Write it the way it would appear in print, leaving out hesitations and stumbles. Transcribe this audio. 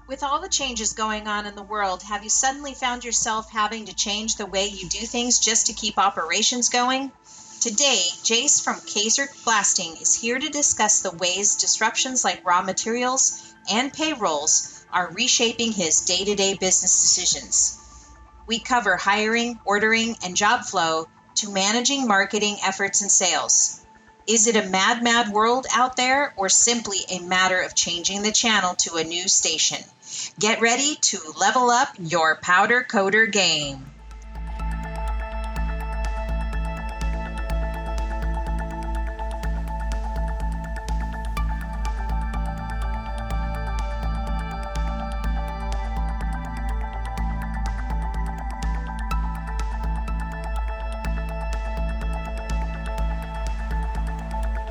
With all the changes going on in the world, have you suddenly found yourself having to change the way you do things just to keep operations going? Today, Jace from Kaiser Blasting is here to discuss the ways disruptions like raw materials and payrolls are reshaping his day-to-day business decisions. We cover hiring, ordering, and job flow to managing marketing efforts and sales. Is it a mad world out there, or simply a matter of changing the channel to a new station? Get ready to level up your powder coater game.